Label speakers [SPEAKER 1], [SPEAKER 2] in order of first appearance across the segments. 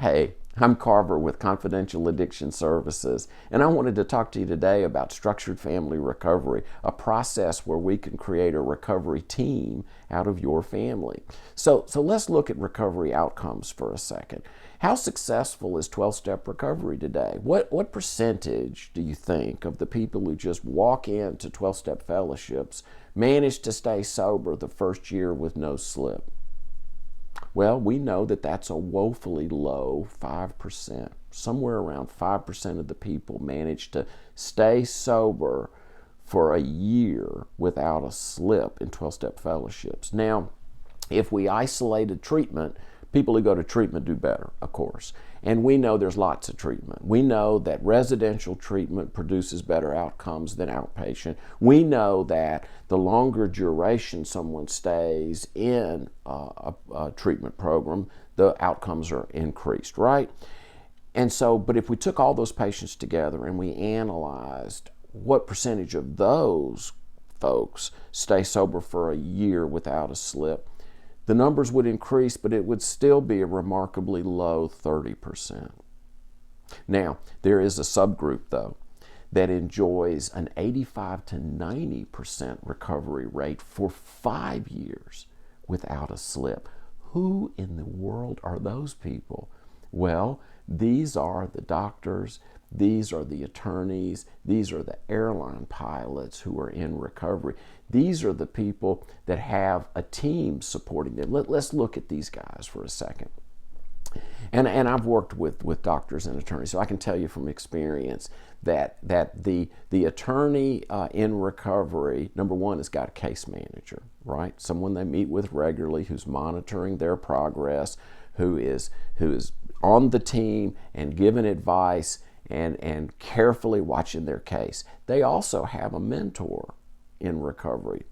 [SPEAKER 1] Hey, I'm Carver with Confidential Addiction Services, and I wanted to talk to you today about structured family recovery, a process where we can create a recovery team out of your family. So let's look at recovery outcomes for a second. How successful is 12-step recovery today? What percentage do you think of the people who just walk into 12-step fellowships manage to stay sober the first year with no slip? Well, we know that that's a woefully low 5%. Somewhere around 5% of the people manage to stay sober for a year without a slip in 12-step fellowships. Now, if we isolated treatment, people who go to treatment do better, of course. And we know there's lots of treatment. We know that residential treatment produces better outcomes than outpatient. We know that the longer duration someone stays in a treatment program, the outcomes are increased, right? And so, but if we took all those patients together and we analyzed what percentage of those folks stay sober for a year without a slip, the numbers would increase, but it would still be a remarkably low 30%. Now, there is a subgroup, though, that enjoys an 85 to 90% recovery rate for 5 years without a slip. Who in the world are those people? Well, these are the doctors, these are the attorneys, these are the airline pilots who are in recovery. These are the people that have a team supporting them. Let's look at these guys for a second. And I've worked with doctors and attorneys, so I can tell you from experience that the attorney in recovery, number one, has got a case manager, right? Someone they meet with regularly who's monitoring their progress, who is on the team and giving advice and carefully watching their case. They also have a mentor in recovery.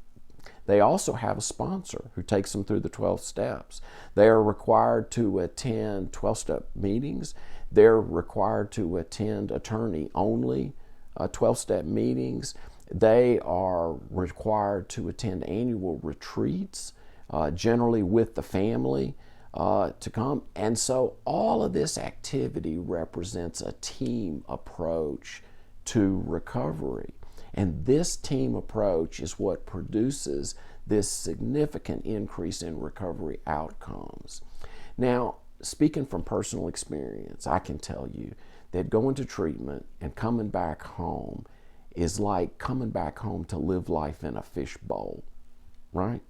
[SPEAKER 1] They also have a sponsor who takes them through the 12 steps. They are required to attend 12-step meetings. They're required to attend attorney-only 12-step meetings. They are required to attend annual retreats, generally with the family to come. And so all of this activity represents a team approach to recovery. And this team approach is what produces this significant increase in recovery outcomes. Now, speaking from personal experience, I can tell you that going to treatment and coming back home is like coming back home to live life in a fishbowl, right?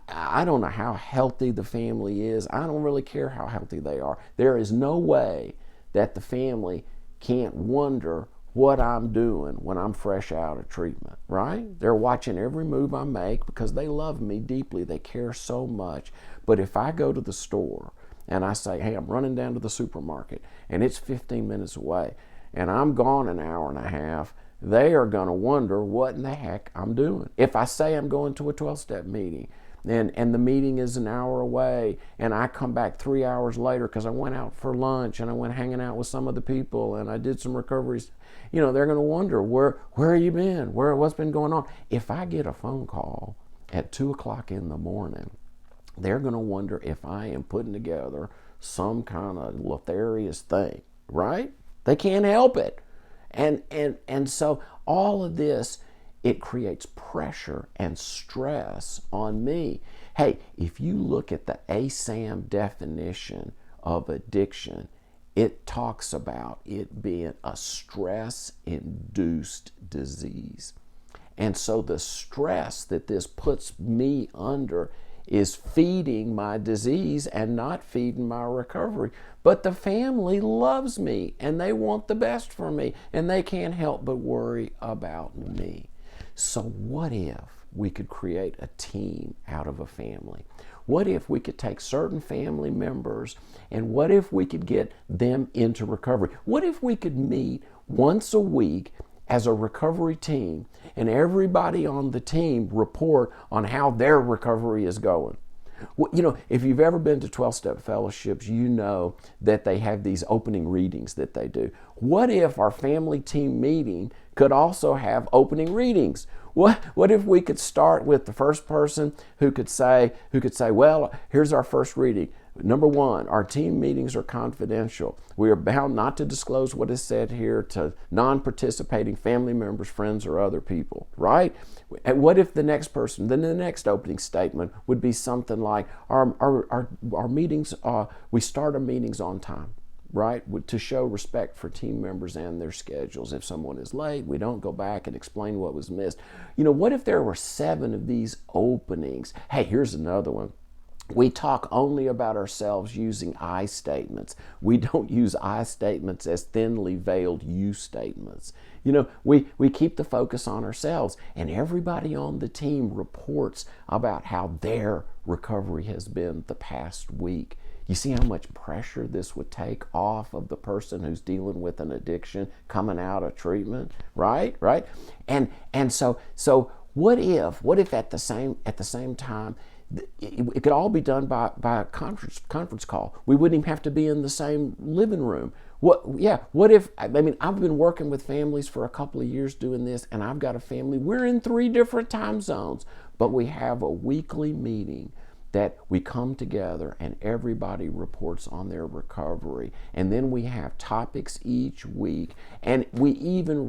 [SPEAKER 1] I don't know how healthy the family is. I don't really care how healthy they are. There is no way that the family can't wonder what I'm doing when I'm fresh out of treatment, right? They're watching every move I make because they love me deeply. They care so much. But if I go to the store and I say, hey, I'm running down to the supermarket and it's 15 minutes away and I'm gone an hour and a half, they are going to wonder what in the heck I'm doing. If I say I'm going to a 12-step meeting and the meeting is an hour away and I come back 3 hours later because I went out for lunch and I went hanging out with some of the people and I did some recoveries, you know, they're going to wonder, where have you been? What's been going on? If I get a phone call at 2 o'clock in the morning, they're going to wonder if I am putting together some kind of nefarious thing, right? They can't help it. And so all of this, it creates pressure and stress on me. Hey, if you look at the ASAM definition of addiction, it talks about it being a stress-induced disease. And so the stress that this puts me under is feeding my disease and not feeding my recovery. But the family loves me and they want the best for me and they can't help but worry about me. So what if we could create a team out of a family? What if we could take certain family members and what if we could get them into recovery? What if we could meet once a week as a recovery team and everybody on the team report on how their recovery is going? Well, you know, if you've ever been to 12-step fellowships, you know that they have these opening readings that they do. What if our family team meeting could also have opening readings? What if we could start with the first person who could say, well, here's our first reading. Number one, our team meetings are confidential. We are bound not to disclose what is said here to non-participating family members, friends, or other people, right? And what if the next person, then the next opening statement would be something like, our meetings, we start our meetings on time, right? To show respect for team members and their schedules. If someone is late, we don't go back and explain what was missed. What if there were 7 of these openings? Hey, here's another one. We talk only about ourselves using I statements. We don't use I statements as thinly veiled you statements. We keep the focus on ourselves, and everybody on the team reports about how their recovery has been the past week. You see how much pressure this would take off of the person who's dealing with an addiction coming out of treatment, right? And so what if at the same time it could all be done by a conference call? We wouldn't even have to be in the same living room. What if, I've been working with families for a couple of years doing this, and I've got a family, we're in 3 different time zones, but we have a weekly meeting that we come together and everybody reports on their recovery, and then we have topics each week, and we even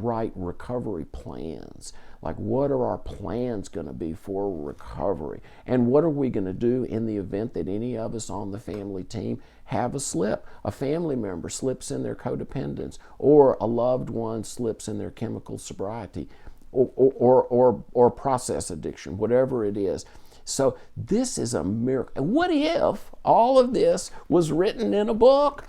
[SPEAKER 1] write recovery plans. Like, what are our plans going to be for recovery, and what are we going to do in the event that any of us on the family team have a slip? A family member slips in their codependence, or a loved one slips in their chemical sobriety, or process addiction, whatever it is. So this is a miracle. And what if all of this was written in a book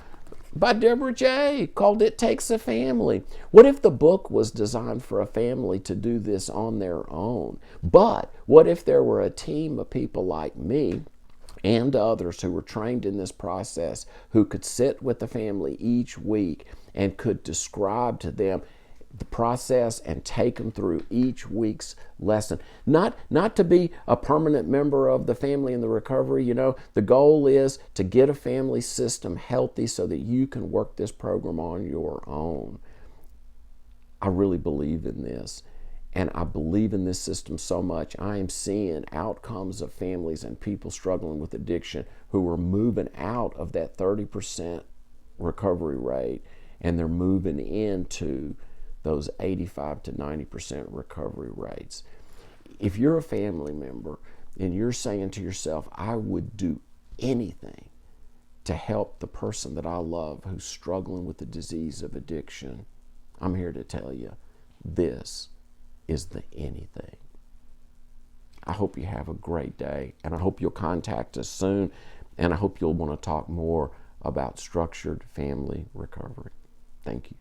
[SPEAKER 1] by Deborah J. called It Takes a Family? What if the book was designed for a family to do this on their own? But what if there were a team of people like me and others who were trained in this process, who could sit with the family each week and could describe to them the process and take them through each week's lesson? Not to be a permanent member of the family in the recovery. The goal is to get a family system healthy so that you can work this program on your own. I really believe in this, and I believe in this system so much. I am seeing outcomes of families and people struggling with addiction who are moving out of that 30% recovery rate, and they're moving into those 85 to 90% recovery rates. If you're a family member and you're saying to yourself, I would do anything to help the person that I love who's struggling with the disease of addiction, I'm here to tell you, this is the anything. I hope you have a great day, and I hope you'll contact us soon, and I hope you'll want to talk more about structured family recovery. Thank you.